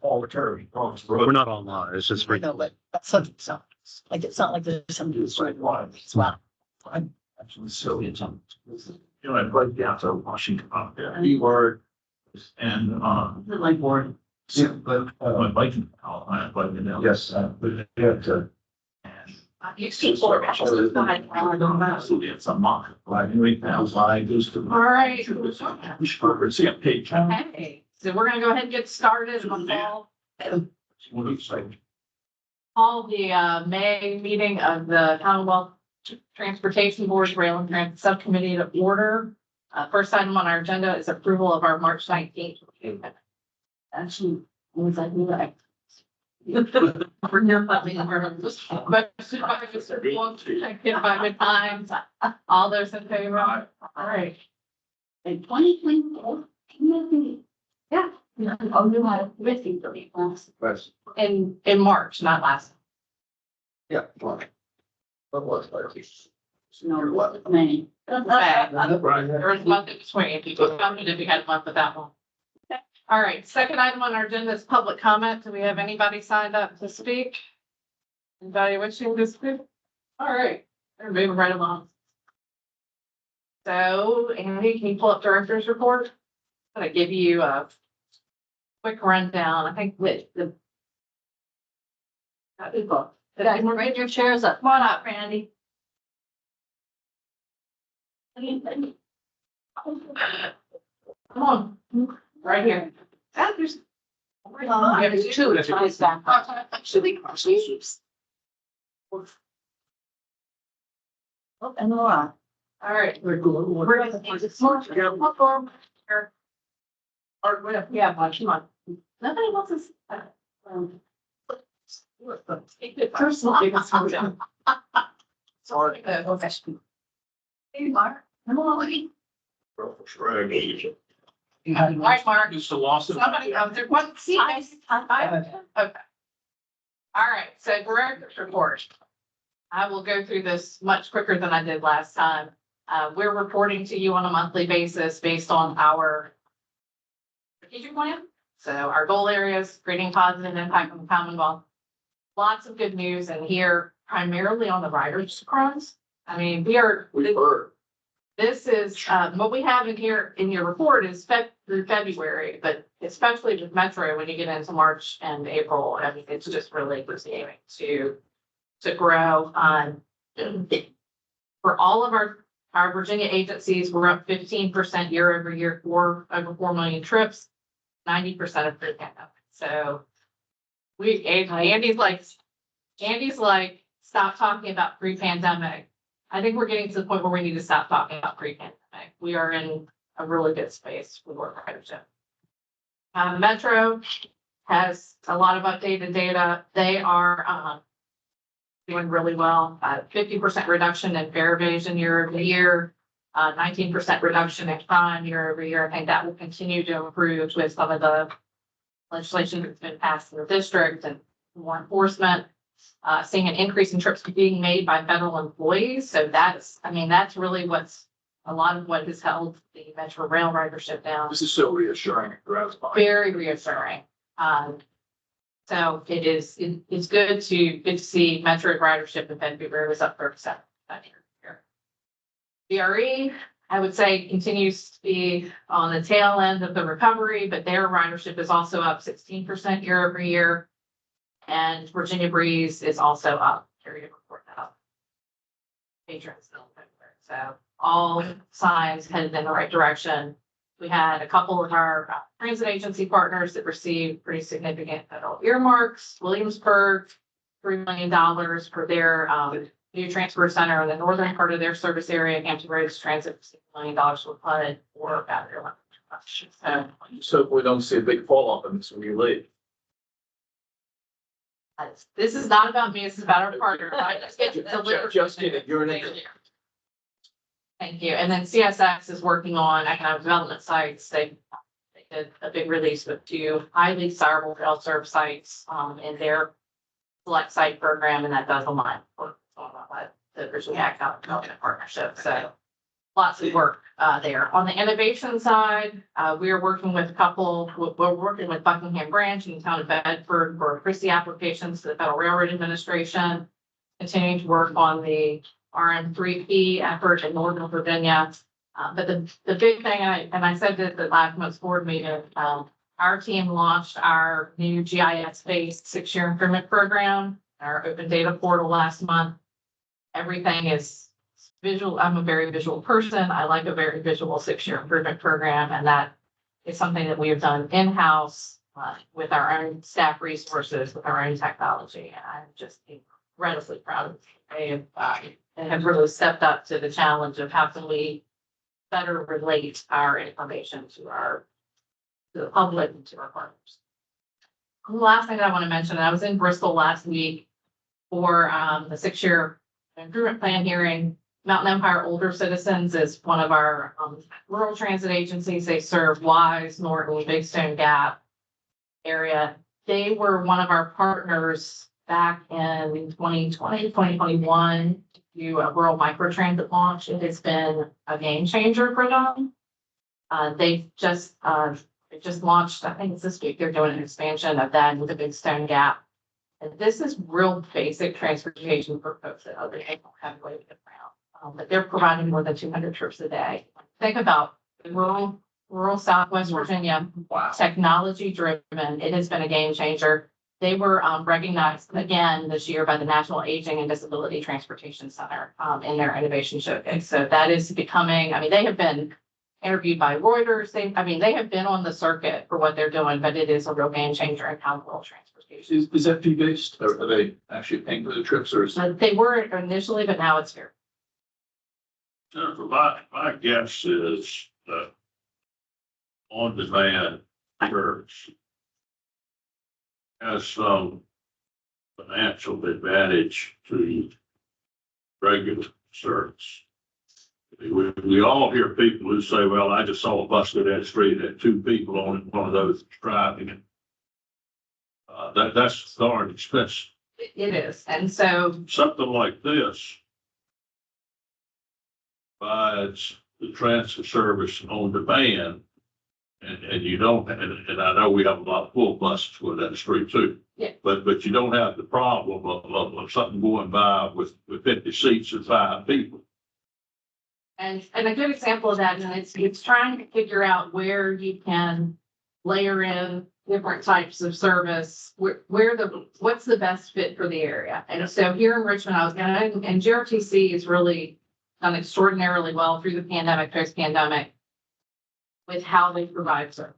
all the term. We're not online. It's just. I know, but that's something, so, like, it's not like there's somebody who's right one as well. I'm actually so into, you know, I played down to Washington, B-word, and, the light board. Yeah, but, my biking, I played it down. Yes, but you have to. People are actually fine. It's a mock, like, right now, I goes to. All right. Yeah, page. Okay, so we're gonna go ahead and get started on What do you say? all the May meeting of the Commonwealth Transportation Board Rail and Transit Subcommittee to order. First item on our agenda is approval of our March 19th. Actually, was like, like. All those in favor? All right. In 2024, yeah, I'll do my missing the people. In March, not last. Yeah. What was that? No, what name? There was a month in between. People counted if we had a month with that one. All right, second item on our agenda is public comment. Do we have anybody signed up to speak? Anybody wishing to speak? All right, we're moving right along. So, Andy, can you pull up director's report? I'm gonna give you a quick rundown. I think that the people. Bring your chairs up. Come on up, Randy. Come on, right here. There's. There's two, it's nice back. Actually, sleeves. Oh, and Laura. All right. We're going. We're gonna take this more. Here. Or, yeah, come on. Nobody wants to. Take it personally. Sorry. Okay. Hey, Mark. Come on. All right, Mark. Just a loss of. Somebody comes there. What? See, okay. All right. So director's report. I will go through this much quicker than I did last time. We're reporting to you on a monthly basis based on our strategic plan. So our goal areas, creating positive impact on the Commonwealth. Lots of good news in here, primarily on the riders front. I mean, We've heard. this is, what we have in here in your report is through February, but especially with Metro, when you get into March and April, I mean, it's just really continuing to grow. For all of our Virginia agencies, we're up 15% year over year, over 4 million trips, 90% of pre-pandemic. So Andy's like, stop talking about pre-pandemic. I think we're getting to the point where we need to stop talking about pre-pandemic. We are in a really good space with work ridership. Metro has a lot of updated data. They are doing really well. 50% reduction in fare evasion year over year, 19% reduction in crime year over year. I think that will continue to improve with some of the legislation that's been passed in the district and more enforcement. Seeing an increase in trips being made by federal employees. So that's really a lot of what has held the Metro rail ridership down. This is so reassuring and gratifying. Very reassuring. So it's good to see Metro ridership in February was up 37% year. VRE, I would say, continues to be on the tail end of the recovery, but their ridership is also up 16% year over year. And Virginia Breeze is also up. Carry to report that up. Patrons still in February. So all signs headed in the right direction. We had a couple of our transit agency partners that received pretty significant federal earmarks. Williamsburg, $3 million for their new transfer center in the northern part of their service area. Hampton Roads Transit, $6 million for HUD or battery electric. So we don't see a big fall off in this when you leave. This is not about me. This is about our partner. I just get to deliver. Just kidding. You're an engineer. Thank you. And then CSX is working on economic development sites. They did a big release with 2 highly desirable rail serve sites in their select site program, and that does align with the Virginia Economic Development Partnership. So lots of work there. On the innovation side, we are working with we're working with Buckingham Branch in the town of Bedford for Christie applications to the Federal Railroad Administration. Continuing to work on the RM3P effort in Northern Virginia. But the big thing, and I said this at last month's board meeting, our team launched our new GIS-based 6-year improvement program, our open data portal last month. Everything is visual. I'm a very visual person. I like a very visual 6-year improvement program, and that is something that we have done in-house with our own staff resources, with our own technology. And I'm just incredibly proud of them. They have really stepped up to the challenge of how can we better relate our information to the public and to our partners. The last thing that I want to mention, I was in Bristol last week for the 6-year improvement plan hearing. Mountain Empire Older Citizens is one of our rural transit agencies. They serve Wise, Norton, Big Stone Gap area. They were one of our partners back in 2020, 2021 to do a rural microtransit launch. It has been a game changer for them. They've just launched, I think it's this week, they're doing an expansion of that with the Big Stone Gap. And this is real basic transportation for folks that other people have a way to get around. But they're providing more than 200 trips a day. Think about rural Southwest Virginia, technology driven. It has been a game changer. They were recognized again this year by the National Aging and Disability Transportation Center in their innovation showcase. So that is becoming, I mean, they have been interviewed by Reuters. They have been on the circuit for what they're doing, but it is a real game changer in how rural transportation. Is that fee-based? Are they actually paying for the trips or is it? They were initially, but now it's fair. Jennifer, my guess is that on-demand service has some financial advantage to regular service. We all hear people who say, well, I just saw a bus go down the street and had 2 people on it, one of those driving it. That's darn expensive. It is. And so Something like this provides the transit service on demand. And you don't, and I know we have a lot of full buses going down the street too. Yeah. But you don't have the problem of something going by with 50 seats and 5 people. And a good example of that, and it's trying to figure out where you can layer in different types of service, what's the best fit for the area. And so here in Richmond, and GRTC has really done extraordinarily well through the pandemic, post-pandemic, with how they provide service.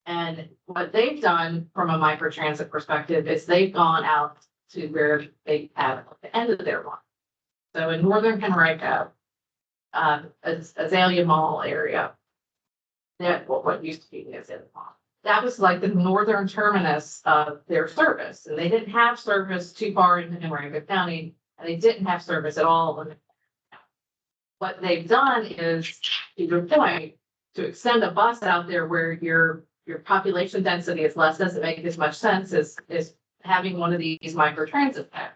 And what they've done from a microtransit perspective is they've gone out to where they have the end of their line. So in Northern Henrico, Azalea Mall area, that what used to be the Azalea Mall. That was like the northern terminus of their service. And they didn't have service too far into Henrico County, and they didn't have service at all. What they've done is, to your point, to extend a bus out there where your population density is less, doesn't make as much sense as having one of these microtransit paths.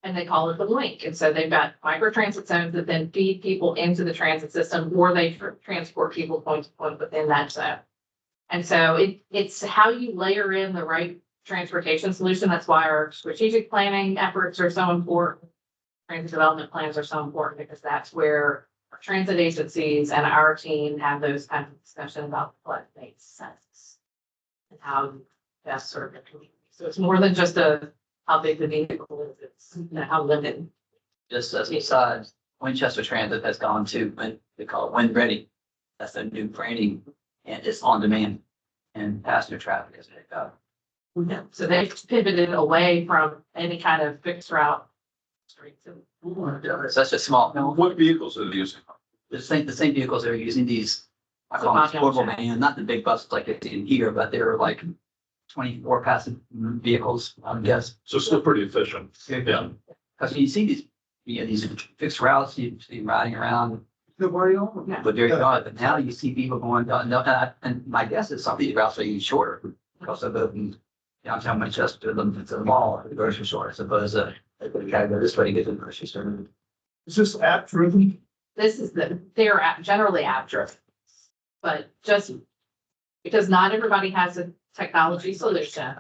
And they call it the link. And so they've got microtransit zones that then feed people into the transit system, or they transport people point to point within that zone. And so it's how you layer in the right transportation solution. That's why our strategic planning efforts are so important. Transit development plans are so important, because that's where our transit agencies and our team have those kinds of discussions about what makes sense and how you best serve the community. So it's more than just how big the vehicle is, it's how limited. Just as besides, Winchester Transit has gone to when they call it Wind Ready. That's a new branding, and it's on demand and passenger traffic is picked up. Yeah. So they've pivoted away from any kind of fixed route streets. It's such a small. What vehicles are they using? The same vehicles that are using these. I call them portable van, not the big buses like it's in here, but they're like 24 passenger vehicles, I guess. So still pretty efficient. Yeah. Because you see these fixed routes, you see riding around. Nobody on. But very odd, but now you see people going down, and my guess is some of these routes are even shorter because of the downtown Manchester, to the mall, the grocery store, I suppose, you gotta go this way to get to the grocery store. Is this app driven? this is they're generally after. But just because not everybody has a technology solution.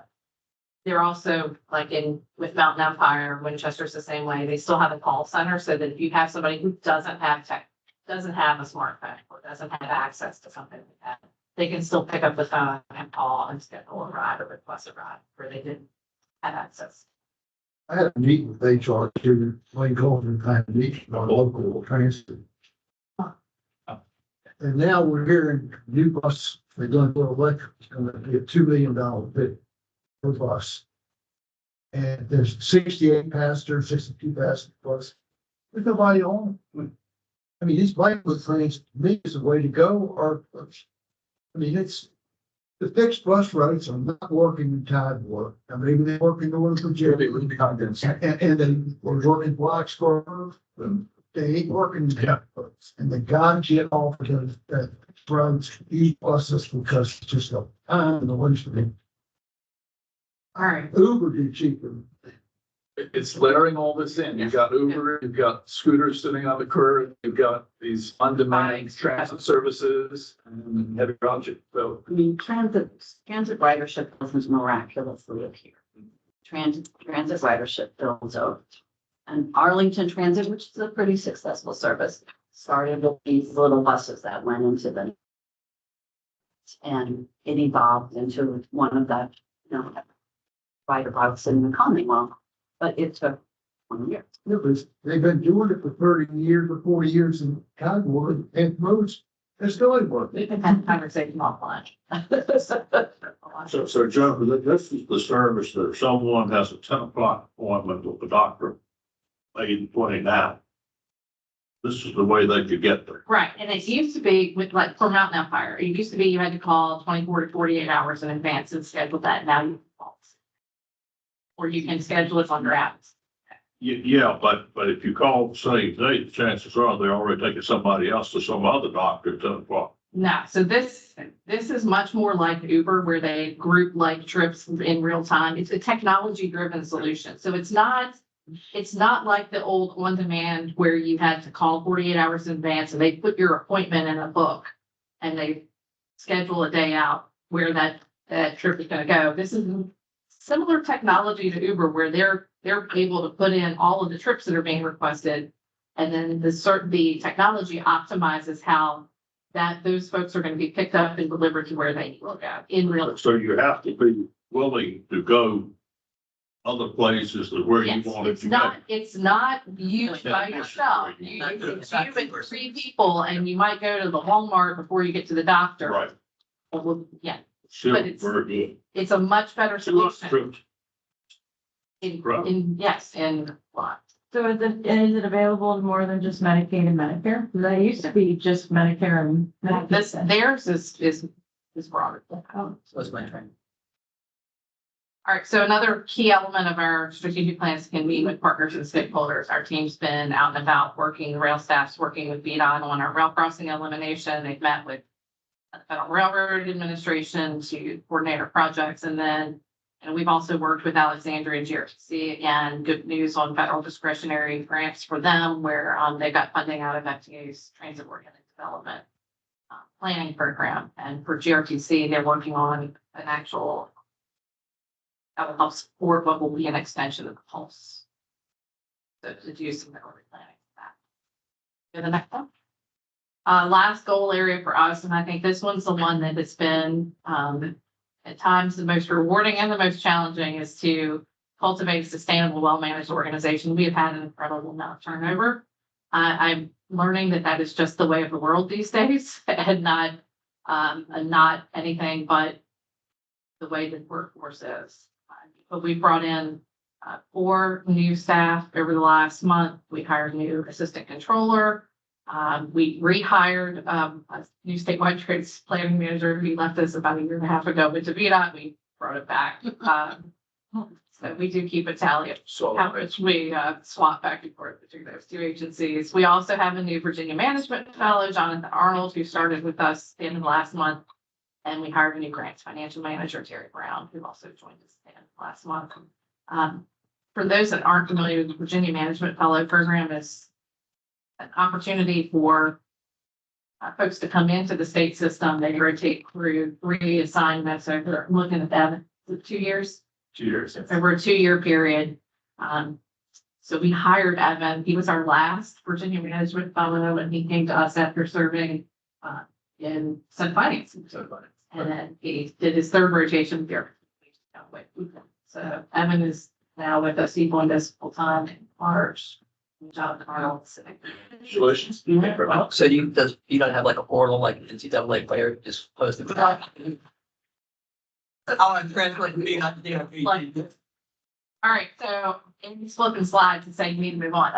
They're also like with Mountain Empire, Winchester's the same way. They still have a call center so that if you have somebody who doesn't have a smartphone or doesn't have access to something like that, they can still pick up the phone and call and schedule a ride or request a ride where they didn't have access. I had a meeting with HR to Lincoln and kind of meet on local transit. And now we're hearing new bus, they're going to go electric, it's gonna be a $2 million bid per bus. And there's 68 passengers, 62 passenger bus. There's nobody on. I mean, these bike trains, to me, is the way to go, or, I mean, it's, the fixed bus routes are not working in Tidewater. I mean, they're working over for Jerry. And then we're working Blacksburg, they ain't working in Tidewater. And they gotta get off of that roads, these buses, because it's just a time and a waste of it. All right. Uber be cheaper. It's layering all this in. You've got Uber, you've got scooters sitting on the curb, you've got these on-demand transit services and heavy object. So I mean, transit ridership doesn't miraculously appear. Transit ridership builds over. And Arlington Transit, which is a pretty successful service, started with these little buses that went into the, and it evolved into one of the, rider routes in the Commonwealth. But it took 1 year. They've been doing it for 30 years or 40 years in Tidewater and roads, they're still ain't working. We've been having conversation offline. So Joe, this is the service that if someone has a 10 o'clock appointment with the doctor, late 29. This is the way they could get there. Right, and it used to be with like for Mountain Empire, it used to be you had to call 24 to 48 hours in advance and schedule that. Now you can call. Or you can schedule it on your apps. Yeah, but if you call the same day, the chances are they're already taking somebody else to some other doctor at 10 o'clock. No, so this is much more like Uber where they group like trips in real time. It's a technology driven solution. So it's not like the old on demand where you had to call 48 hours in advance and they put your appointment in a book and they schedule a day out where that trip is going to go. This is similar technology to Uber where they're able to put in all of the trips that are being requested. And then the technology optimizes how those folks are going to be picked up and delivered to where they need to go in real time. So you have to be willing to go other places than where you want it to go. It's not you by yourself. It's you and 3 people and you might go to the Walmart before you get to the doctor. Right. Well, yeah, So but it's a much better solution. Yes, in what? So is it available in more than just Medicaid and Medicare? They used to be just Medicare and Medicaid. Theirs is broader. So it's my train. All right, so another key element of our strategic plans can meet with partners and stakeholders. Our team's been out and about working, the rail staff's working with VDOT on our rail crossing elimination. They've met with the Federal Railroad Administration to coordinate our projects. And we've also worked with Alexandria GRC. Again, good news on federal discretionary grants for them where they got funding out of FTA's Transit Organic Development Planning Program. And for GRTC, they're working on an actual that will help support what will be an extension of the pulse. So to do some early planning for that. Go to the next one. Last goal area for us, and I think this one's the one that has been at times the most rewarding and the most challenging, is to cultivate a sustainable, well-managed organization. We have had an incredible amount of turnover. I'm learning that is just the way of the world these days, and not anything but the way the workforce is. But we brought in 4 new staff over the last month. We hired a new assistant controller. We rehired a new statewide trades planning manager who left us about 1.5 years ago with VDOT. We brought it back. So we do keep a tally of how much we swap back and forth between those 2 agencies. We also have a new Virginia management fellow, Jonathan Arnold, who started with us at the end of last month. And we hired a new grants financial manager, Terry Brown, who also joined us at the end of last month. For those that aren't familiar, the Virginia Management Fellow Program is an opportunity for folks to come into the state system. They rotate through 3 assignments. So they're looking at that, 2 years, 2 years. over a 2-year period. So we hired Evan. He was our last Virginia Management Fellow, and he came to us after serving in Senate Finance. And then he did his 3rd rotation here. So Evan is now with us. He joined us full time in March. Good job, Carl. Congratulations. So you don't have like a portal like the NCAA player just posted. I want to translate and be on DRP. All right, so Amy's flipping slides and saying you need to move on.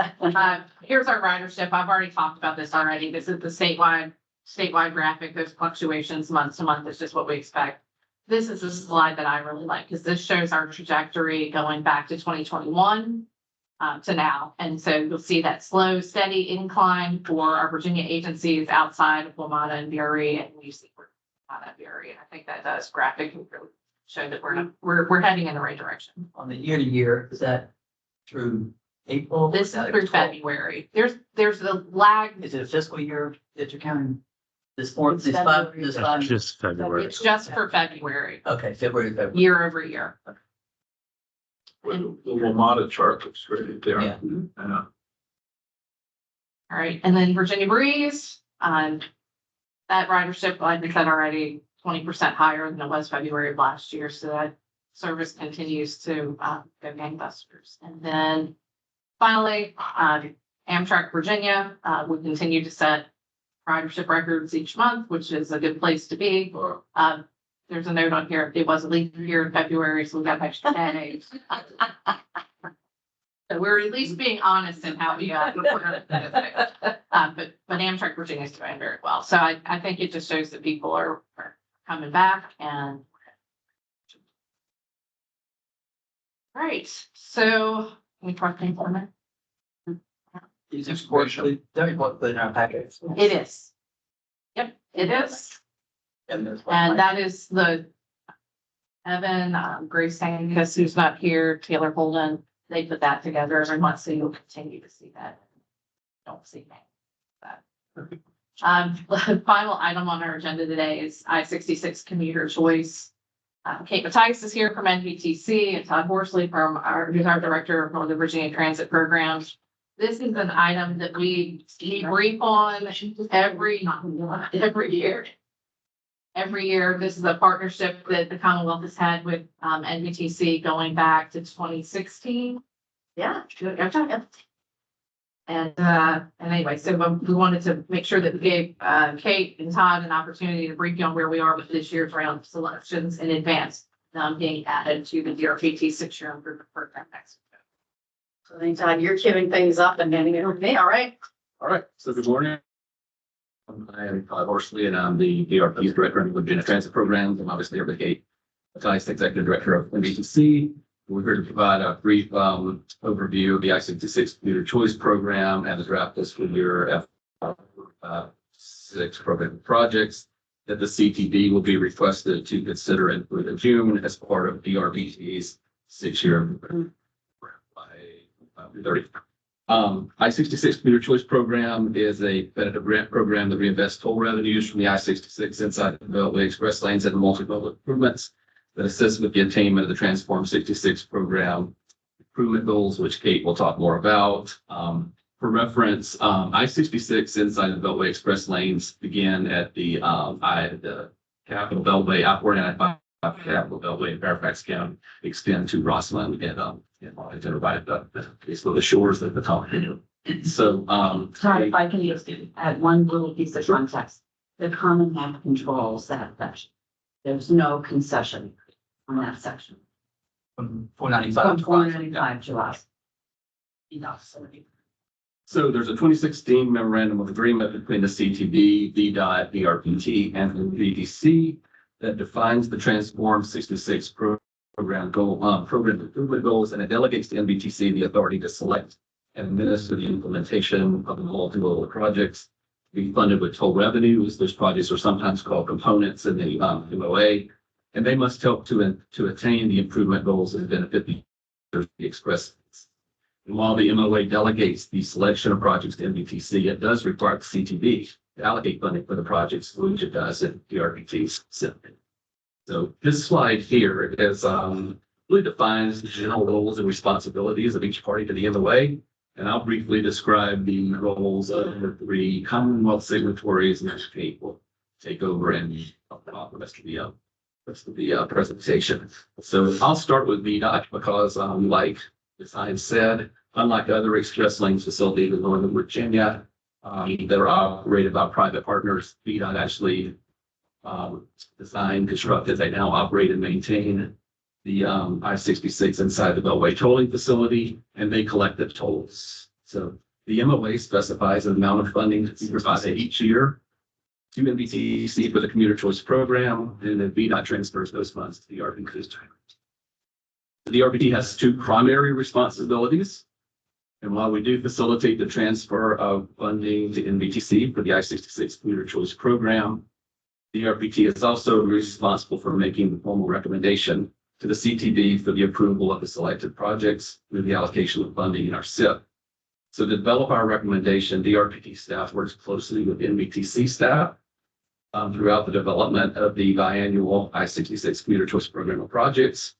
Here's our ridership. I've already talked about this already. This is the statewide graphic. There's fluctuations month to month. It's just what we expect. This is a slide that I really like because this shows our trajectory going back to 2021 to now. And so you'll see that slow, steady incline for our Virginia agencies outside of WMATA and VRE, and you see WMATA and VRE. And I think that does graphic really show that we're heading in the right direction. On the year to year, is that through April? This is through February. There's a lag. Is it a fiscal year that you're counting? This 5? Just February. It's just for February, Okay, February. year over year. The WMATA chart looks great there. Yeah. All right, and then Virginia Breeze, that ridership, like I said already, 20% higher than it was February of last year. So that service continues to go gangbusters. And then finally, Amtrak Virginia, we continue to set ridership records each month, which is a good place to be. There's a note on here. It was a leap year in February, so we got extra days. So we're at least being honest in how we got. But Amtrak Virginia is doing very well. So I think it just shows that people are coming back and. All right, so we talked about Is it quarterly? Don't put in our packets. it is. Yep, it is. And that is the Evan, Grace Angus, who's not here, Taylor Holden, they put that together every month, so you'll continue to see that. Don't see that. The final item on our agenda today is I-66 commuter choice. Kate Mattias is here from NVTC and Todd Horsley who's our director of Northern Virginia Transit Programs. This is an item that we brief on every year. Every year, this is a partnership that the Commonwealth has had with NVTC going back to 2016. Yeah. And anyway, so we wanted to make sure that we gave Kate and Todd an opportunity to brief you on where we are with this year's round of selections in advance, being added to the DRPT 6-year improvement program next week. So then, Todd, you're queuing things up and handing it over to me, all right? All right, so good morning. I am Todd Horsley, and I'm the DRP's Director of Virginia Transit Programs. I'm obviously here with Kate Mattias, Executive Director of NVTC. We're here to provide a brief overview of the I-66 Commuter Choice Program and the draft fiscal year F6 program projects that the CTB will be requested to consider and include in June as part of DRPT's 6-year by 2030. I-66 Commuter Choice Program is a competitive grant program that reinvests toll revenues from the I-66 inside the Beltway Express lanes and multimodal improvements that assist with the attainment of the Transform 66 program improvement goals, which Kate will talk more about. For reference, I-66 inside the Beltway Express lanes begin at the Capitol Beltway, outward and Capitol Beltway in Fairfax County, extend to Rossland and Washington, right at the shores at the top. So, Todd, if I can just add one little piece of context. The Common Map controls that section. There's no concession on that section. From 495. From 495 to us. Enough. So there's a 2016 memorandum of agreement between the CTB, VDOT, DRPT, and the VDC that defines the Transform 66 program improvement goals, and it delegates to NVTC the authority to select and administer the implementation of the multimodal projects to be funded with toll revenues. Those projects are sometimes called components in the MOA, and they must help to attain the improvement goals and benefit the express. And while the MOA delegates the selection of projects to MBTC, it does require the CTB to allocate funding for the projects, which it does in DRPT's system. So this slide here is really defines the general roles and responsibilities of each party to the MOA. And I'll briefly describe the roles of the 3 Commonwealth signatories, and Kate will take over and talk the rest of the presentation. So I'll start with VDOT because like the science said, unlike other express lanes facilities in Northern Virginia that are operated by private partners, VDOT actually designed, constructed, they now operate and maintain the I-66 inside the Beltway tolling facility, and they collect the tolls. So the MOA specifies an amount of funding to be provided each year to MBTC for the commuter choice program, and then VDOT transfers those funds to the RPT. The RPT has 2 primary responsibilities. And while we do facilitate the transfer of funding to MBTC for the I-66 commuter choice program, the RPT is also responsible for making the formal recommendation to the CTB for the approval of the selected projects with the allocation of funding in our SIP. So to develop our recommendation, DRPT staff works closely with MBTC staff throughout the development of the biannual I-66 commuter choice program of projects.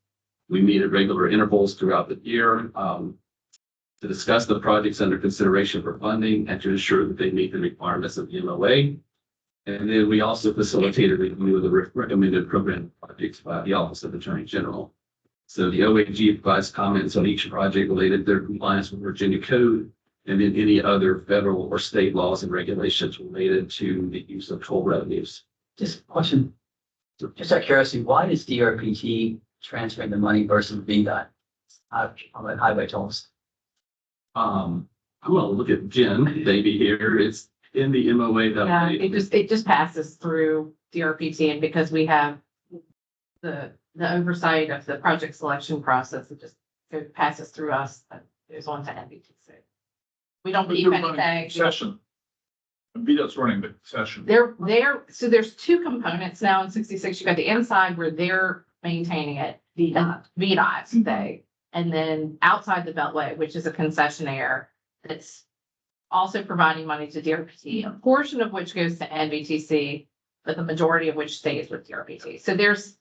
We meet at regular intervals throughout the year to discuss the projects under consideration for funding and to ensure that they meet the requirements of the MOA. And then we also facilitate a review of the recommended program projects by the Office of Attorney General. So the OAG provides comments on each project related to their compliance with Virginia code, and then any other federal or state laws and regulations related to the use of toll revenues. Just a question. Just out of curiosity, why is DRPT transferring the money versus VDOT on the highway tolls? I'm going to look at Jen, maybe here. It's in the MOA that Yeah, it just passes through DRPT, and because we have the oversight of the project selection process, it passes through us, but it goes on to NBTC. We don't keep anything. Session. VDOT's running the session. So there's 2 components now in 66. You got the inside where they're maintaining it, VDOT, and then outside the Beltway, which is a concessionaire that's also providing money to DRPT, a portion of which goes to NBTC, but the majority of which stays with DRPT. So there's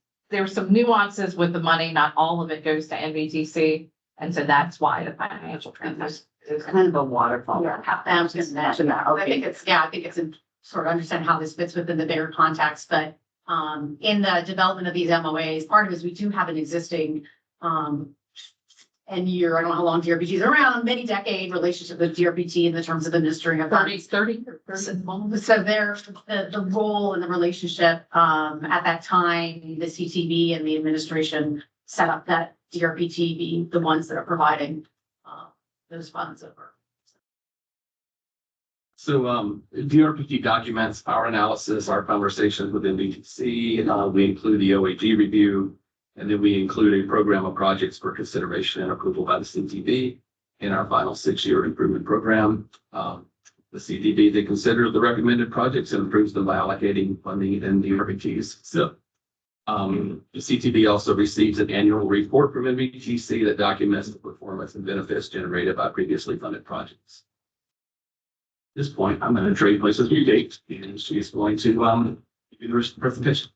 some nuances with the money. Not all of it goes to NBTC. And so that's why the financial transaction It's kind of a waterfall. I was gonna mention that. I think it's in sort of understand how this fits within the bigger context, but in the development of these MOAs, part of it is we do have an existing I don't know how long DRPT is around, many decade relationship with DRPT in the terms of administering of 30. So there's the role and the relationship, at that time, the CTB and the administration set up that DRPT be the ones that are providing those funds over. So DRPT documents our analysis, our conversations with MBTC. We include the OAG review, and then we include a program of projects for consideration and approval by the CTB in our final 6-year improvement program. The CTB, they consider the recommended projects and approves them by allocating funding in DRPT's SIP. The CTB also receives an annual report from MBTC that documents the performance and benefits generated by previously funded projects. At this point, I'm going to trade places with Kate, and she's going to give you the rest of the presentation.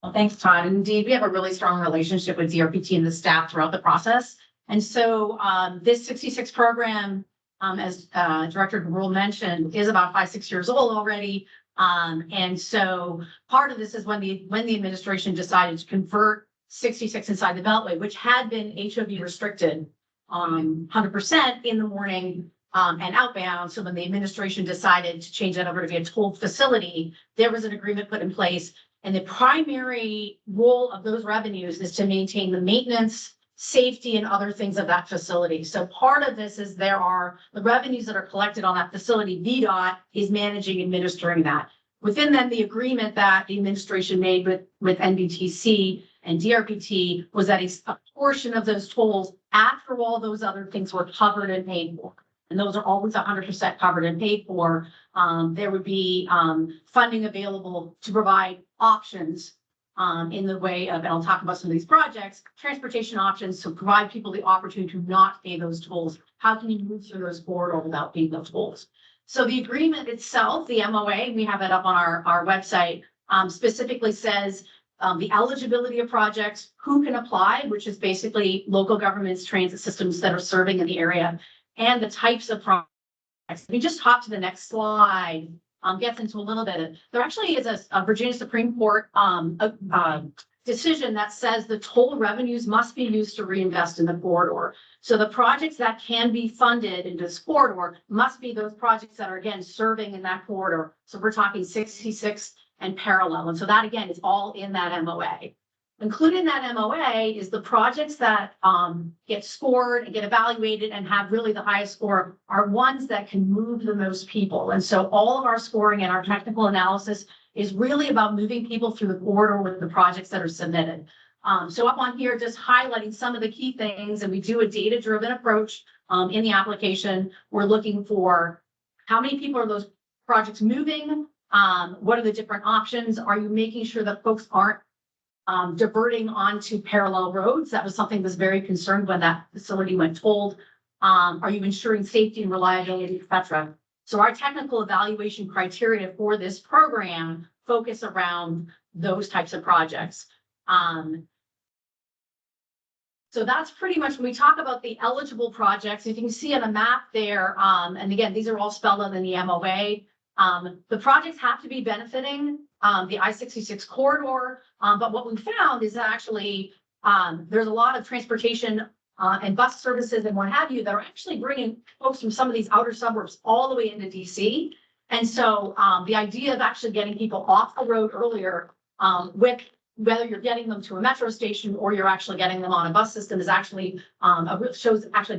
Well, thanks, Todd. Indeed, we have a really strong relationship with DRPT and the staff throughout the process. And so this 66 program, as Director Rule mentioned, is about 5-6 years old already. And so part of this is when the administration decided to convert 66 inside the Beltway, which had been HOV restricted 100% in the morning and outbound. So when the administration decided to change that over to be a tolled facility, there was an agreement put in place. And the primary role of those revenues is to maintain the maintenance, safety, and other things of that facility. So part of this is there are the revenues that are collected on that facility. VDOT is managing, administering that. Within then the agreement that the administration made with NBTC and DRPT was that a portion of those tolls, after all those other things were covered and paid for, and those are always 100% covered and paid for, there would be funding available to provide options in the way of, and I'll talk about some of these projects, transportation options to provide people the opportunity to not pay those tolls. How can you move through those corridors without paying those tolls? So the agreement itself, the MOA, we have it up on our website, specifically says the eligibility of projects, who can apply, which is basically local governments, transit systems that are serving in the area, and the types of projects. If we just hop to the next slide, gets into a little bit. There actually is a Virginia Supreme Court decision that says the toll revenues must be used to reinvest in the corridor. So the projects that can be funded in this corridor must be those projects that are, again, serving in that corridor. So we're talking 66 and parallel. And so that, again, is all in that MOA. Included in that MOA is the projects that get scored and get evaluated and have really the highest score are ones that can move the most people. And so all of our scoring and our technical analysis is really about moving people through the corridor with the projects that are submitted. So up on here, just highlighting some of the key things, and we do a data-driven approach in the application. We're looking for how many people are those projects moving? What are the different options? Are you making sure that folks aren't diverting onto parallel roads? That was something that was very concerned when that facility went tolled. Are you ensuring safety and reliability, et cetera? So our technical evaluation criteria for this program focus around those types of projects. So that's pretty much when we talk about the eligible projects. You can see on the map there, and again, these are all spelled out in the MOA. The projects have to be benefiting the I-66 corridor, but what we found is that actually there's a lot of transportation and bus services and what have you that are actually bringing folks from some of these outer suburbs all the way into DC. And so the idea of actually getting people off the road earlier with whether you're getting them to a metro station or you're actually getting them on a bus system is actually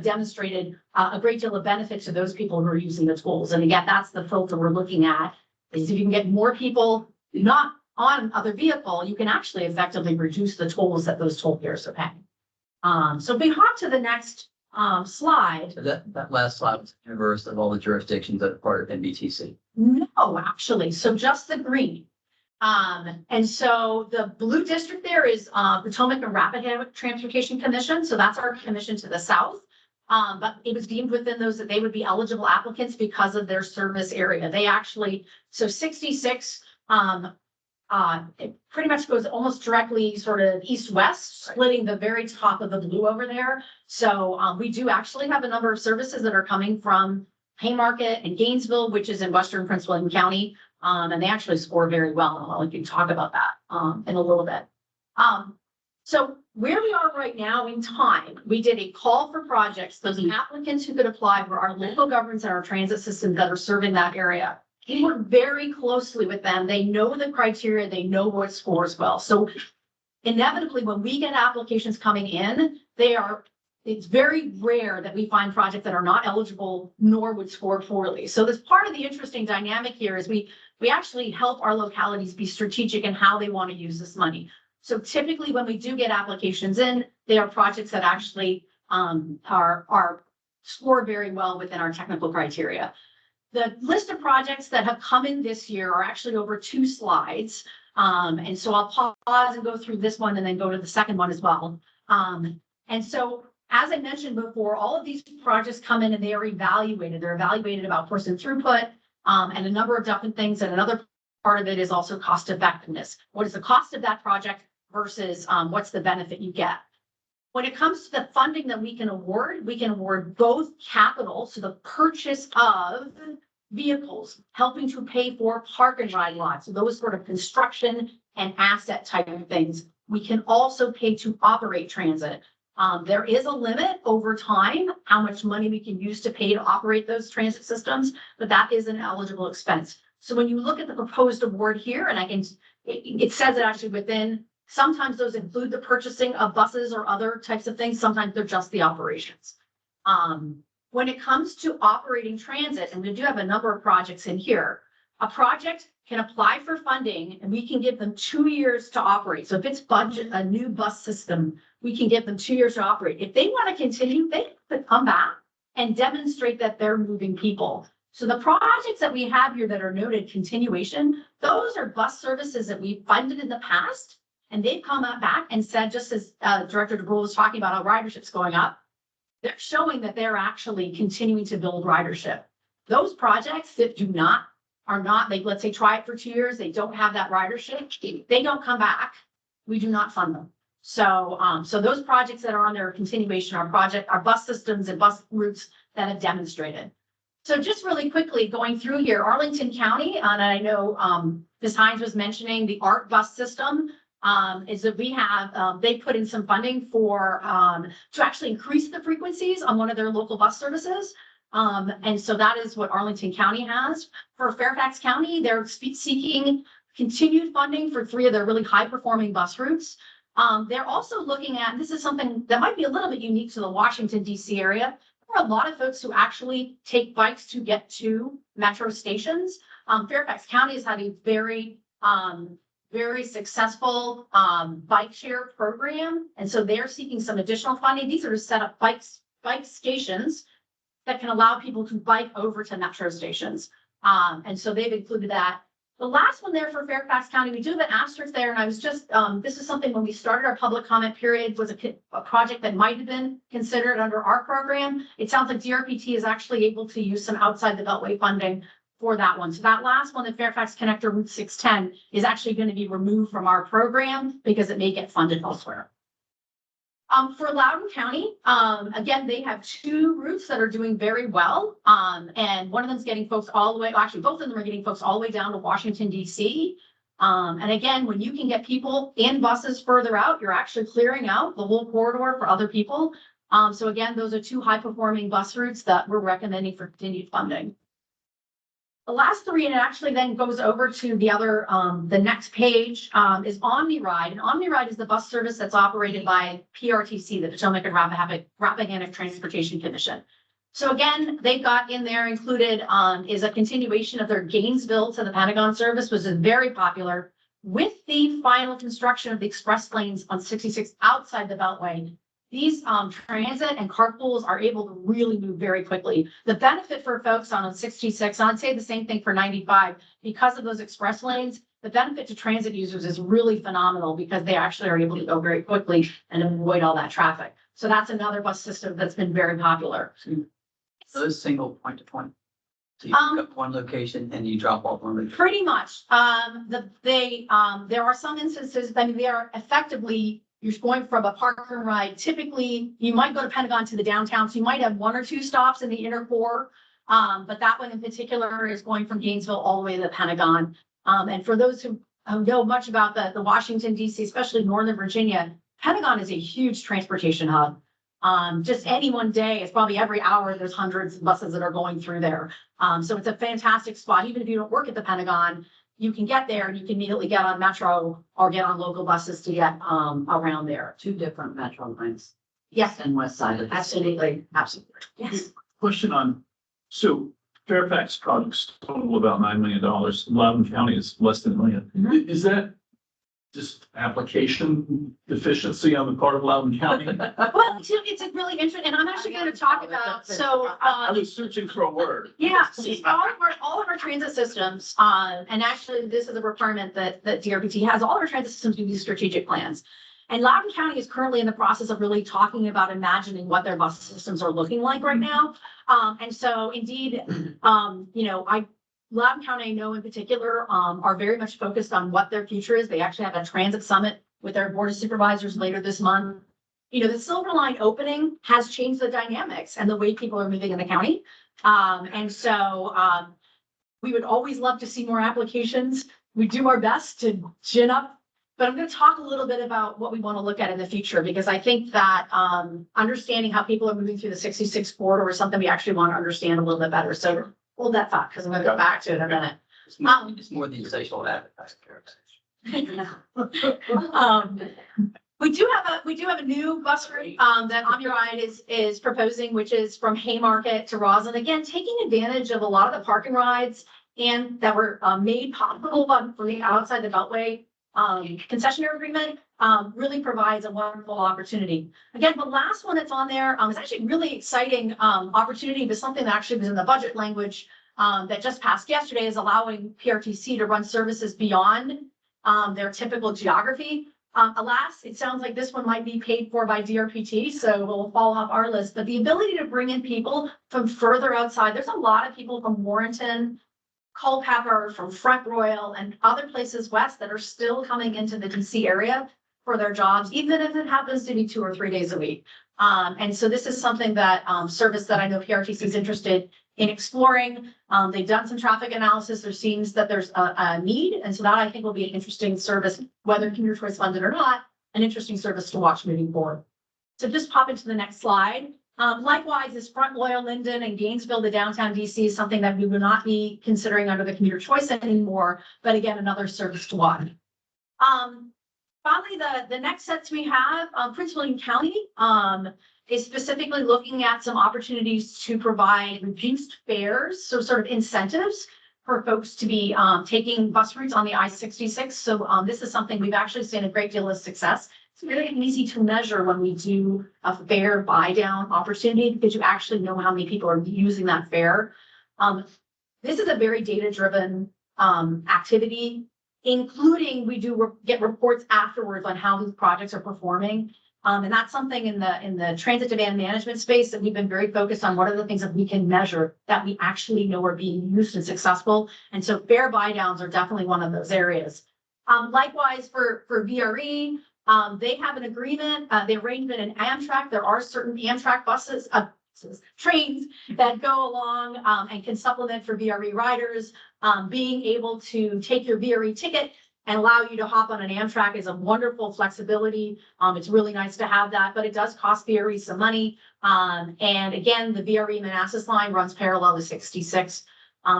demonstrated a great deal of benefit to those people who are using the tolls. And again, that's the filter we're looking at, is if you can get more people not on other vehicle, you can actually effectively reduce the tolls that those toll payers are paying. So if we hop to the next slide. So that last slide was universe of all the jurisdictions that are part of NBTC. No, actually, so just the green. And so the blue district there is Potomac and Rappahannock Transportation Commission. So that's our commission to the south. But it was deemed within those that they would be eligible applicants because of their service area. They actually, so 66, it pretty much goes almost directly sort of east-west, splitting the very top of the blue over there. So we do actually have a number of services that are coming from Haymarket and Gainesville, which is in western Prince William County. And they actually score very well. And I'll talk about that in a little bit. So where we are right now in time, we did a call for projects. Those applicants who could apply were our local governments and our transit systems that are serving that area. We work very closely with them. They know the criteria. They know what scores well. So inevitably, when we get applications coming in, it's very rare that we find projects that are not eligible nor would score poorly. So this part of the interesting dynamic here is we actually help our localities be strategic in how they want to use this money. So typically when we do get applications in, they are projects that actually are score very well within our technical criteria. The list of projects that have come in this year are actually over 2 slides. And so I'll pause and go through this one and then go to the second one as well. And so as I mentioned before, all of these projects come in and they are evaluated. They're evaluated about person throughput and a number of different things. And another part of it is also cost effectiveness. What is the cost of that project versus what's the benefit you get? When it comes to the funding that we can award both capital, so the purchase of vehicles, helping to pay for park and ride lots, so those sort of construction and asset type of things. We can also pay to operate transit. There is a limit over time, how much money we can use to pay to operate those transit systems, but that is an eligible expense. So when you look at the proposed award here, and it says it actually within, sometimes those include the purchasing of buses or other types of things. Sometimes they're just the operations. When it comes to operating transit, and we do have a number of projects in here, a project can apply for funding and we can give them 2 years to operate. So if it's budget, a new bus system, we can give them 2 years to operate. If they want to continue, they could come back and demonstrate that they're moving people. So the projects that we have here that are noted continuation, those are bus services that we funded in the past. And they've come back and said, just as Director DeBrule was talking about how ridership's going up, they're showing that they're actually continuing to build ridership. Those projects that are not, like, let's say, try it for 2 years, they don't have that ridership, they don't come back. We do not fund them. So, so those projects that are on their continuation, our bus systems and bus routes that have demonstrated. So just really quickly going through here, Arlington County, and I know Ms. Hines was mentioning the ARC bus system, is that we have, they put in some funding for, to actually increase the frequencies on one of their local bus services. And so that is what Arlington County has. For Fairfax County, they're seeking continued funding for 3 of their really high performing bus routes. They're also looking at, this is something that might be a little bit unique to the Washington DC area. There are a lot of folks who actually take bikes to get to metro stations. Fairfax County has had a very successful bike share program. And so they're seeking some additional funding. These are to set up bike stations that can allow people to bike over to metro stations. And so they've included that. The last one there for Fairfax County, we do have an asterisk there, and I was just, this is something when we started our public comment period, was a project that might have been considered under our program. It sounds like DRPT is actually able to use some outside the Beltway funding for that one. So that last one, the Fairfax Connector Route 610, is actually going to be removed from our program because it may get funded elsewhere. For Loudoun County, again, they have 2 routes that are doing very well. And one of them is getting folks all the way, well, actually, both of them are getting folks all the way down to Washington, DC. And again, when you can get people in buses further out, you're actually clearing out the whole corridor for other people. So again, those are 2 high performing bus routes that we're recommending for continued funding. The last 3, and it actually then goes over to the other, the next page, is OmniRide. And OmniRide is the bus service that's operated by PRTC, the Potomac and Rappahannock Transportation Commission. So again, they've got in there included is a continuation of their Gainesville to the Pentagon service, which is very popular. With the final construction of the express lanes on 66 outside the Beltway, these transit and carpools are able to really move very quickly. The benefit for folks on 66, and I'd say the same thing for 95, because of those express lanes, the benefit to transit users is really phenomenal because they actually are able to go very quickly and avoid all that traffic. So that's another bus system that's been very popular. So it's single point to point. So you pick up one location and you drop off one location. Pretty much. There are some instances, I mean, they are effectively, you're going from a park and ride. Typically, you might go to Pentagon to the downtown, so you might have 1 or 2 stops in the inner core. But that one in particular is going from Gainesville all the way to the Pentagon. And for those who know much about the Washington, DC, especially Northern Virginia, Pentagon is a huge transportation hub. Just any one day, it's probably every hour, there's hundreds of buses that are going through there. So it's a fantastic spot. Even if you don't work at the Pentagon, you can get there and you can immediately get on Metro or get on local buses to get around there. 2 different metro lines. Yes, And west side of the absolutely, absolutely. Yes. Question on, so Fairfax projects total about $9 million. Loudoun County is less than $1 million. Is that just application deficiency on the part of Loudoun County? Well, it's a really interesting, and I'm actually going to talk about, so. I was searching for a word. Yeah, see, all of our transit systems, and actually this is a requirement that DRPT has, all of our transit systems do these strategic plans. And Loudoun County is currently in the process of really talking about imagining what their bus systems are looking like right now. And so indeed, Loudoun County, I know in particular, are very much focused on what their future is. They actually have a transit summit with their board of supervisors later this month. The Silver Line opening has changed the dynamics and the way people are moving in the county. And so we would always love to see more applications. We do our best to gin up, but I'm going to talk a little bit about what we want to look at in the future, because I think that understanding how people are moving through the 66 corridor is something we actually want to understand a little bit better. So hold that thought, because I'm going to go back to it in a minute. It's more than social advertising. We do have a new bus route that OmniRide is proposing, which is from Haymarket to Roslyn. Again, taking advantage of a lot of the parking rides and that were made possible for the outside the Beltway concessionary agreement really provides a wonderful opportunity. Again, the last one that's on there is actually a really exciting opportunity, but something that actually was in the budget language that just passed yesterday, is allowing PRTC to run services beyond their typical geography. Alas, it sounds like this one might be paid for by DRPT, so we'll fall off our list. But the ability to bring in people from further outside, there's a lot of people from Warrenton, Culpeper, from Front Royal, and other places west that are still coming into the DC area for their jobs, even if it happens to be 2 or 3 days a week. And so this is something that service that I know PRTC is interested in exploring. They've done some traffic analysis. There seems that there's a need. And so that I think will be an interesting service, whether commuter choice funded or not, an interesting service to watch moving forward. So just pop into the next slide. Likewise, this Front Loyal, Linden, and Gainesville, the downtown DC, is something that we would not be considering under the commuter choice anymore. But again, another service to watch. Finally, the next sets we have, Prince William County is specifically looking at some opportunities to provide reduced fares, so sort of incentives for folks to be taking bus routes on the I-66. So this is something we've actually seen a great deal of success. It's really easy to measure when we do a fare buy down opportunity because you actually know how many people are using that fare. This is a very data-driven activity, including we do get reports afterwards on how these projects are performing. And that's something in the transit demand management space that we've been very focused on. What are the things that we can measure that we actually know are being used and successful? And so fare buy downs are definitely one of those areas. Likewise for VRE, they have an agreement, the arrangement in Amtrak. There are certain Amtrak buses, trains that go along and can supplement for VRE riders. Being able to take your VRE ticket and allow you to hop on an Amtrak is a wonderful flexibility. It's really nice to have that, but it does cost VRE some money. And again, the VRE Manassas line runs parallel to 66.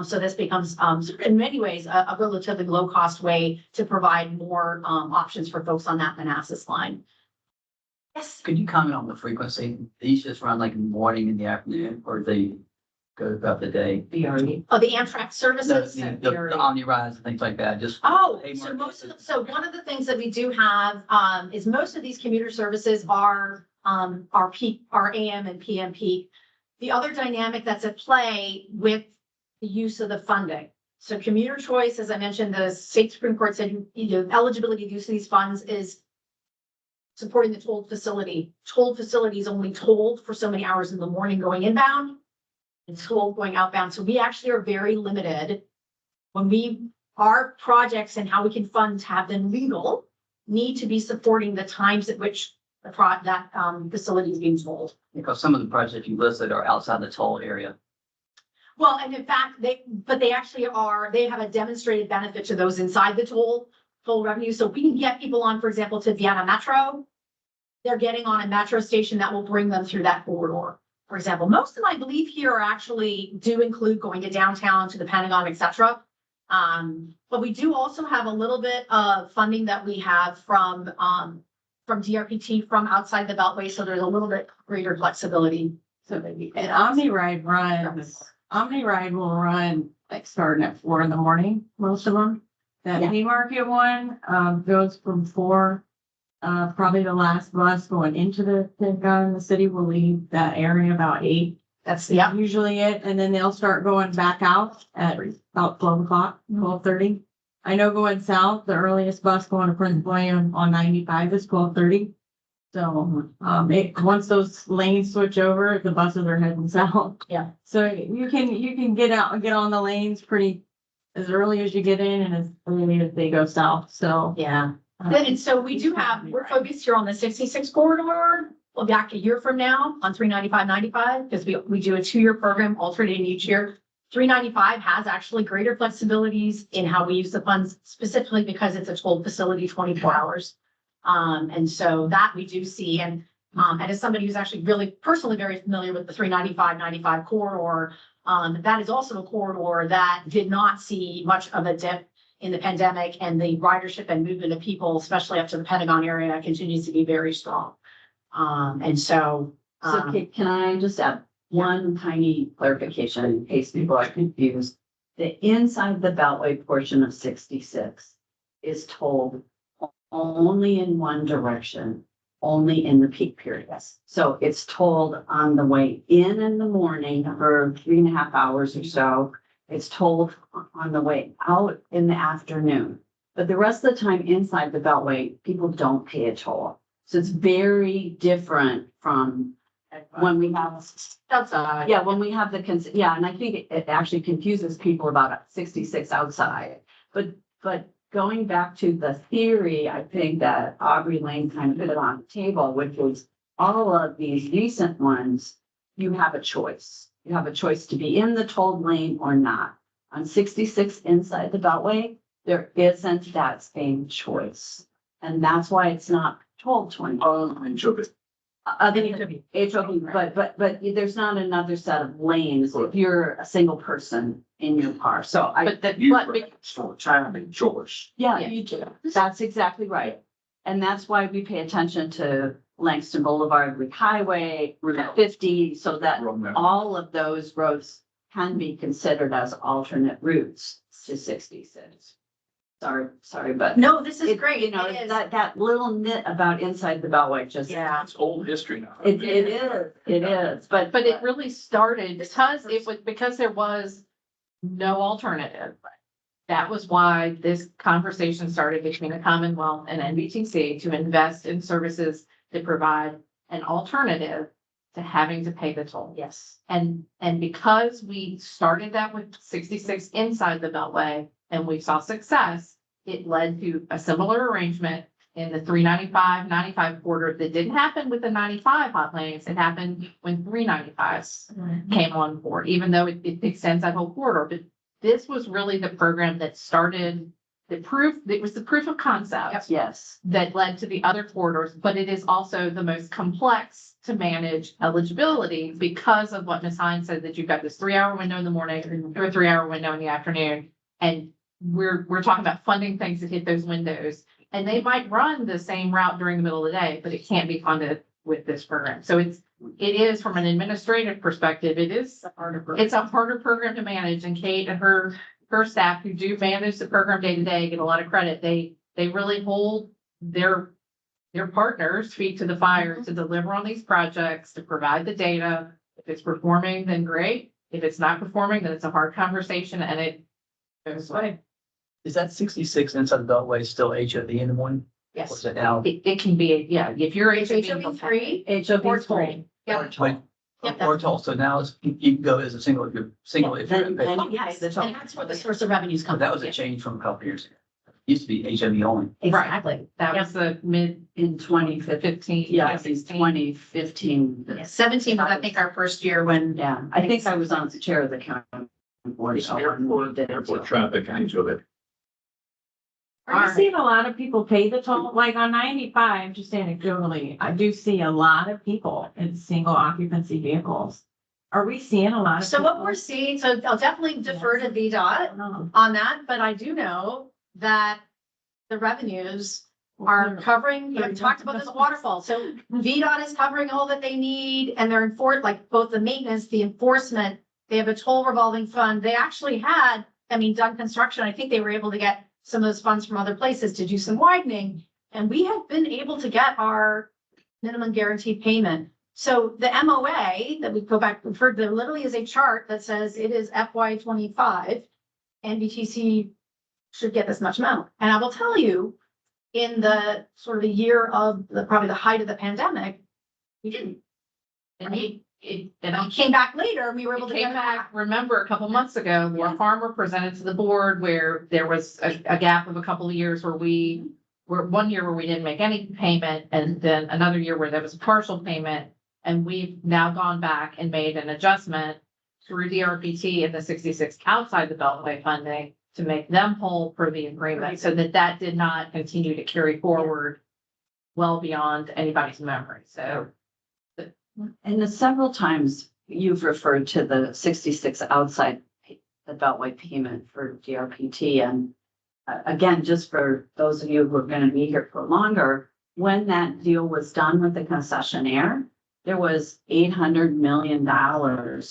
So this becomes, in many ways, a relatively low-cost way to provide more options for folks on that Manassas line. Yes. Could you comment on the frequency? These just run like in the morning and the afternoon, or they go throughout the day? VRE. Oh, the Amtrak services. The Omni rides and things like that, just. Oh, so one of the things that we do have is most of these commuter services are peak, are AM and PM peak. The other dynamic that's at play with the use of the funding. So commuter choice, as I mentioned, the state Supreme Court said, eligibility to use these funds is supporting the tolled facility. Tolled facility is only tolled for so many hours in the morning going inbound and tolled going outbound. So we actually are very limited when our projects and how we can fund to have them legal need to be supporting the times at which that facility is being tolled. Because some of the projects you listed are outside the toll area. Well, and in fact, they actually are, they have a demonstrated benefit to those inside the toll revenue. So we can get people on, for example, to Vienna Metro. They're getting on a metro station that will bring them through that corridor. For example, most of them, I believe, here are actually do include going to downtown, to the Pentagon, etc. But we do also have a little bit of funding that we have from DRPT from outside the Beltway. So there's a little bit greater flexibility. So maybe And Omniride will run like starting at 4 in the morning, most of them. That Yeah. Haymarket one goes from 4. Probably the last bus going into the Pentagon, the city will leave that area about 8. That's Usually it, and then they'll start going back out at about 12 o'clock, 12:30. I know going south, the earliest bus going to Prince William on 95 is 12:30. So, once those lanes switch over, the buses are heading south. Yeah. So you can get out and get on the lanes pretty as early as you get in and as early as they go south. So. Yeah. And so we do have, we're focused here on the 66 corridor. We'll be back a year from now on 395, 95, because we do a 2-year program alternating each year. 395 has actually greater flexibilities in how we use the funds, specifically because it's a tolled facility 24 hours. And so that we do see, and as somebody who's actually really personally very familiar with the 395, 95 corridor, that is also a corridor that did not see much of a dip in the pandemic, and the ridership and movement of people, especially up to the Pentagon area, continues to be very strong. And so. Can I just add one tiny clarification in case people are confused? The inside the Beltway portion of 66 is tolled only in one direction, only in the peak periods. So it's tolled on the way in the morning for 3.5 hours or so. It's tolled on the way out in the afternoon. But the rest of the time inside the Beltway, people don't pay a toll. So it's very different from when we have, Outside. yeah, when we have and I think it actually confuses people about 66 outside. But going back to the theory, I think that Aubrey Lane kind of put it on the table, which was all of these recent ones, you have a choice. You have a choice to be in the tolled lane or not. On 66 inside the Beltway, there isn't that same choice. And that's why it's not tolled 20. Other than HOV, but there's not another set of lanes if you're a single person in your car. So yeah, you do. That's exactly right. And that's why we pay attention to Langston Boulevard, Route Highway, Route 50, so that all of those roads can be considered as alternate routes to 66. Sorry, but. No, this is It- great. You know, It is. that little nit about inside the Beltway just. Yeah. It's old history now. It is, but. But it really started because there was no alternative. That was why this conversation started between the Commonwealth and NBTC to invest in services that provide an alternative to having to pay the toll. Yes. And because we started that with 66 inside the Beltway and we saw success, it led to a similar arrangement in the 395, 95 corridor that didn't happen with the 95 hot lanes. It happened when 395s came on board, even though it extends that whole corridor. But this was really the program that started it was the proof of concept Yes. that led to the other corridors, but it is also the most complex to manage eligibility because of what Ms. Hines said, that you've got this 3-hour window in the morning or a 3-hour window in the afternoon. And we're talking about funding things that hit those windows, and they might run the same route during the middle of the day, but it can't be funded with this program. So it is from an administrative perspective, it's a harder program to manage, and Kate and her staff who do manage the program day to day get a lot of credit. They really hold their partners' feet to the fire to deliver on these projects, to provide the data. If it's performing, then great. If it's not performing, then it's a hard conversation and it goes away. Is that 66 inside the Beltway still HOV in the morning? Or Yes. is it now? It can be, yeah, if you're HOV 3 HOV or 3. 3. Yep. Yep, Or toll, so now you can go as a single, if you're single. If you're. Then you pay Yes, the and toll. that's where the source of revenues come But that from. was a change from a couple years ago. Used to be HOV only. Exactly. That was the mid In 2015. 15. Yeah, in 2015. Yeah, 17 was, I think, our first year when, Yeah, I think I was on the chair of the county board. so we did it Airport too. traffic, I enjoy it. Are you seeing a lot of people pay the toll, like on 95, just anecdotally, I do see a lot of people in single occupancy vehicles. Are we seeing a lot of? so what people? we're seeing, so I'll definitely defer to VDOT No. on that, but I do know that the revenues are covering, we haven't talked about this waterfall, so VDOT is covering all that they need, and they're like both the maintenance, the enforcement, they have a toll revolving fund, they actually had, done construction, I think they were able to get some of those funds from other places to do some widening, and we have been able to get our minimum guaranteed payment. So the MOA that we go back, there literally is a chart that says it is FY 25, NBTC should get this much amount. And I will tell you, in the sort of the year of probably the height of the pandemic, we didn't. And it came back later, and we were able to Came get back, remember a couple months ago, Yeah. our farmer presented to the board where there was a gap of a couple of years where one year where we didn't make any payment, and then another year where there was a partial payment. And we've now gone back and made an adjustment through DRPT and the 66 outside the Beltway funding to make them whole per the agreement, so that did not continue to carry forward well beyond anybody's memory. So And the several times you've referred to the 66 outside the Beltway payment for DRPT. And again, just for those of you who are going to be here for longer, when that deal was done with the concessionaire, there was $800 million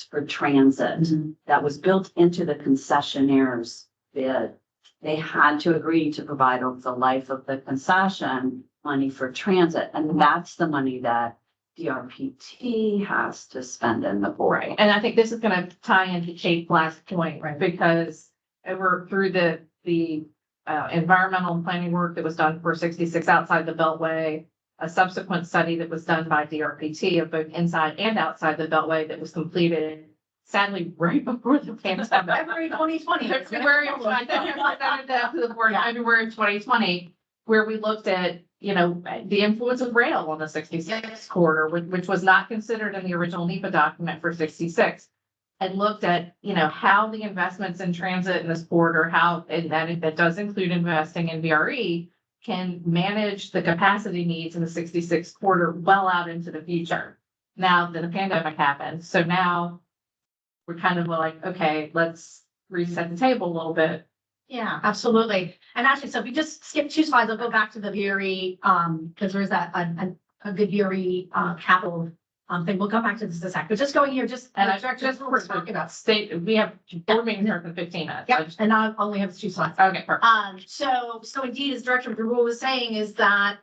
for transit that was built into the concessionaire's bid. They had to agree to provide over the life of the concession money for transit. And that's the money that DRPT has to spend in the board. right, and I think this is gonna tie into Kate's last point, right? Because over through the environmental and planning work that was done for 66 outside the Beltway, a subsequent study that was done by DRPT of both inside and outside the Beltway that was completed sadly right before the pandemic. February 2020. February of, I think I presented that to the board in Yeah. February of 2020, where we looked at, the influence of rail on the 66 corridor, which was not considered in the original NEPA document for 66. And looked at, how the investments in transit in this corridor, and that does include investing in VRE, can manage the capacity needs in the 66 corridor well out into the future. Now, then the pandemic happened, so now we're kind of like, okay, let's reset the table a little bit. Yeah, absolutely. And actually, so if we just skip 2 slides, I'll go back to the VRE, because there's a good VRE, capital, thing. We'll come back to this in a sec, but just going here, And I Director, just we're talking about. we have 4 meetings for 15 minutes. Yep, and I only have 2 slides. Okay, perfect. So indeed, as Director Rule was saying, is that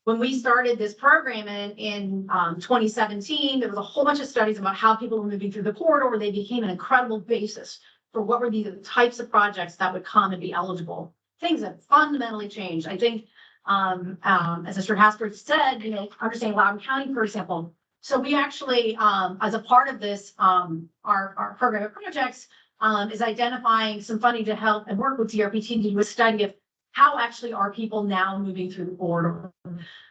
when we started this program in 2017, there was a whole bunch of studies about how people were moving through the corridor. They became an incredible basis for what were the types of projects that would come and be eligible. Things have fundamentally changed. I think, as Mr. Hasper said, understanding Loudoun County, for example. So we actually, as a part of this, our program of projects, is identifying some funding to help and work with DRPT to do a study of how actually are people now moving through the corridor.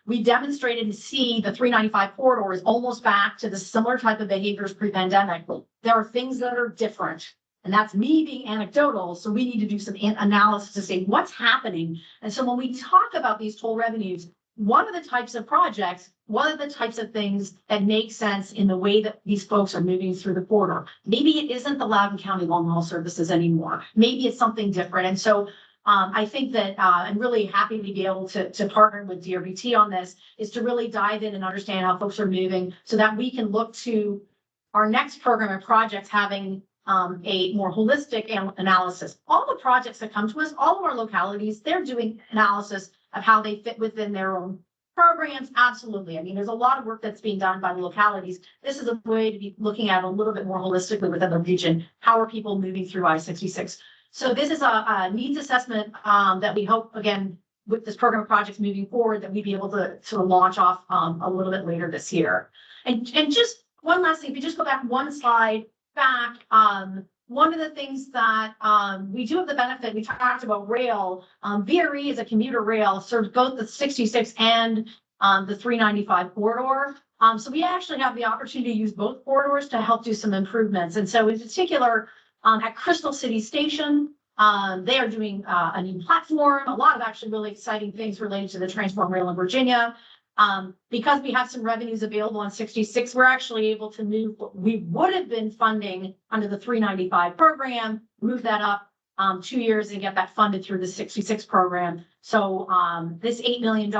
We demonstrated to see the 395 corridor is almost back to the similar type of behaviors pre-pandemic. There are things that are different, and that's me being anecdotal. So we need to do some analysis to say what's happening. And so when we talk about these toll revenues, what are the types of projects? What are the types of things that make sense in the way that these folks are moving through the corridor? Maybe it isn't the Loudoun County long haul services anymore. Maybe it's something different. And so I think that I'm really happy to be able to partner with DRBT on this, is to really dive in and understand how folks are moving so that we can look to our next program of projects having a more holistic analysis. All the projects that come to us, all of our localities, they're doing analysis of how they fit within their own programs. Absolutely. I mean, there's a lot of work that's being done by the localities. This is a way to be looking at a little bit more holistically within the region. How are people moving through I-66? So this is a needs assessment that we hope, again, with this program of projects moving forward, that we'd be able to sort of launch off a little bit later this year. And just one last thing, if you just go back 1 slide back, one of the things that we do have the benefit, we talked about rail. VRE is a commuter rail, serves both the 66 and the 395 corridor. So we actually have the opportunity to use both corridors to help do some improvements. And so in particular, at Crystal City Station, they are doing a new platform, a lot of actually really exciting things related to the Transform Rail in Virginia. Because we have some revenues available on 66, we're actually able to move what we would have been funding under the 395 program, move that up 2 years and get that funded through the 66 program. So this $8 million,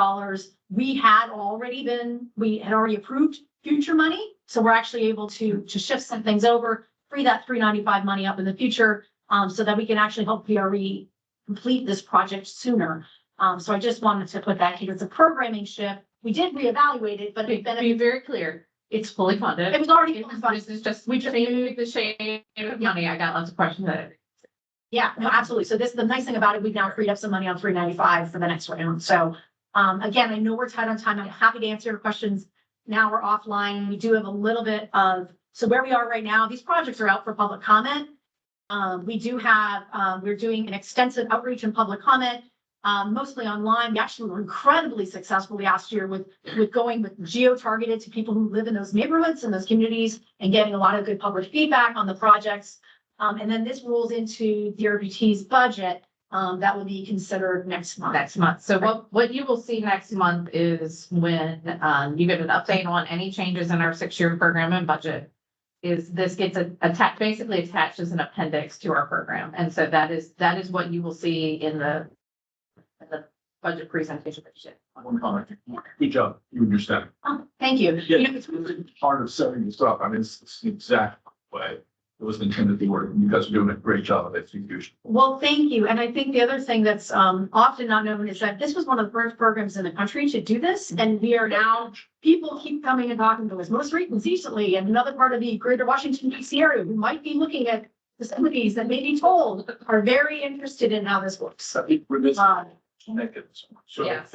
we had already approved future money. So we're actually able to shift some things over, free that 395 money up in the future, so that we can actually help VRE complete this project sooner. So I just wanted to put that here. It's a programming shift. We did reevaluate it, but To be very clear, it's fully funded. it was already fully funded. This is just, we changed the shape of money. I got lots of questions. Yeah, no, absolutely. So this, the nice thing about it, we've now freed up some money on 395 for the next round. So again, I know we're tight on time. I'm happy to answer your questions. Now we're offline. We do have a little bit of, so where we are right now, these projects are out for public comment. We do have, we're doing an extensive outreach and public comment, mostly online. We actually were incredibly successful last year with going with geo-targeted to people who live in those neighborhoods and those communities and getting a lot of good public feedback on the projects. And then this rolls into DRBT's budget that will be considered next month. So what you will see next month is when you get an update on any changes in our 6-year program and budget. Is this gets basically attached as an appendix to our program. And so that is what you will see in the budget presentation. One comment. Good job, you and your staff. Oh, thank you. Yeah, You know, it's really part of setting this up. I mean, it's the exact way it was intended to work. You guys are doing a great job of execution. Well, thank you. And I think the other thing that's often not known is that this was one of the first programs in the country to do this. And we are now, people keep coming and talking to us most recently, and another part of the greater Washington DC area who might be looking at facilities that may be told are very interested in how this works. So we're missing Uh, mechanism. So Yes.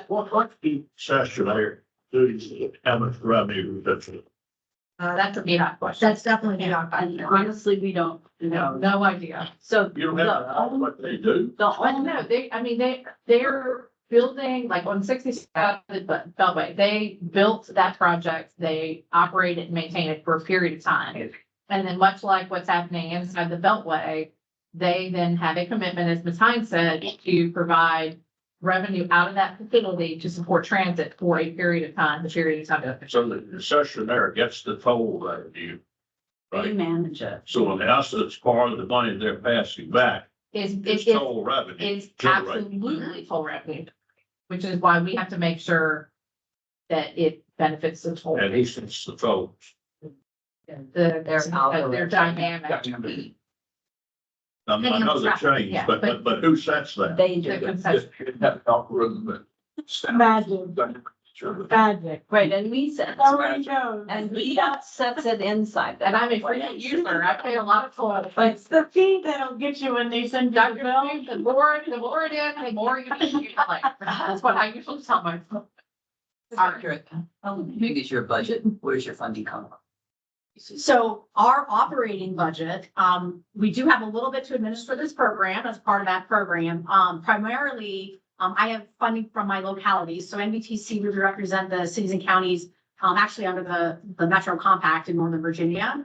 what the session there, do how much revenue that's That's a VDOT question. That's definitely VDOT And question. honestly, we don't No, know. no idea. So you don't have to know the, what they do. the But only, no, they're building, like on 67 Beltway, they built that project, they operate it and maintain it for a period of time. And then much like what's happening inside the Beltway, they then have a commitment, as Ms. Hines said, to provide revenue out of that facility to support transit for a period of time, the period of time. So the concessionaire gets the toll revenue. they Right, manage it. so in essence, part of the money they're passing back is it's toll revenue. is generated. absolutely Full revenue, which is why we have to make sure that it benefits the toll. And he sets the tolls. They're dynamic. I know they change, Yeah, but who sets that? They The do. concession. That algorithm. Magic. Magic. Right, and we said, Already knows. and VDOT sets it inside that. And I'm a free user, I pay a lot of toll. But it's the fee that'll get you when they send you the Dr. bill. Seuss, the more it in, the more you like. That's what I usually tell my. Accurate. How big is your budget? Where's your funding come from? So our operating budget, we do have a little bit to administer this program as part of that program. Primarily, I have funding from my localities. So NBTC would represent the cities and counties, actually under the Metro Compact in Northern Virginia.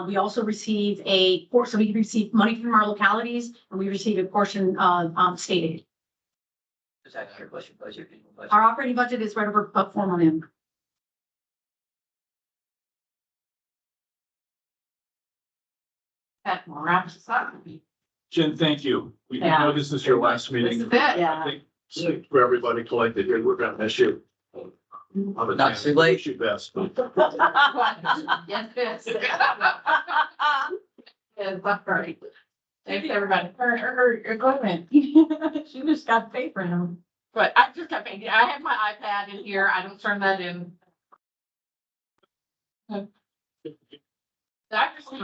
We also receive so we receive money from our localities and we receive a portion of state aid. Is that your budget, annual budget? Our operating budget is right over about $4 million. That more wraps us up. Jen, thank you. We Yeah. know this is your last This meeting. is it. Yeah. I think for everybody collected here, we're gonna miss you. Not too late. Wish you best. Yes, yes. Yes, that's right. Thanks, everybody. Her equipment. She just got paper now. But I just got, I have my iPad in here. I don't turn that in. Dr. Seuss